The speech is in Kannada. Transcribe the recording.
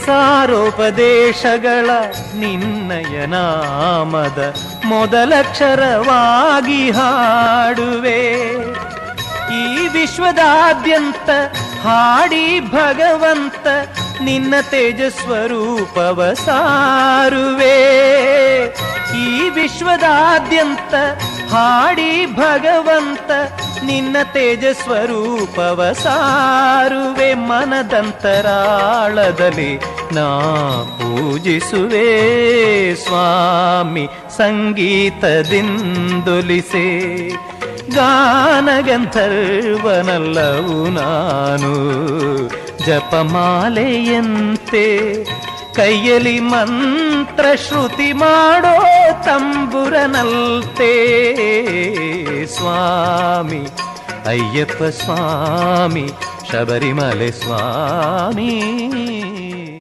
ಸಾರೋಪದೇಶಗಳ ನಿನ್ನಯ ನಾಮದ ಮೊದಲಕ್ಷರವಾಗಿ ಹಾಡುವೆ. ಈ ವಿಶ್ವದಾದ್ಯಂತ ಹಾಡಿ ಭಗವಂತ ನಿನ್ನ ತೇಜಸ್ವರೂಪವ ಸಾರುವೆ. ಈ ವಿಶ್ವದಾದ್ಯಂತ ಹಾಡಿ ಭಗವಂತ ನಿನ್ನ ತೇಜಸ್ವರೂಪವ ಸಾರುವೆ. ಮನದಂತರಾಳದಲ್ಲಿ ನಾ ಪೂಜಿಸುವೆ ಸ್ವಾಮಿ ಸಂಗೀತದಿಂದೊಲಿಸೆ. ಗಾನಗಂಧರ್ವನಲ್ಲವು ನಾನು ಜಪಮಾಲೆಯಂತೆ ಕೈಯಲ್ಲಿ ಮಂತ್ರ ಶ್ರುತಿ ಮಾಡೋ ತಂಬುರನಲ್ತೆ. ಸ್ವಾಮಿ ಅಯ್ಯಪ್ಪ ಸ್ವಾಮಿ ಶಬರಿಮಲೆ ಸ್ವಾಮಿ.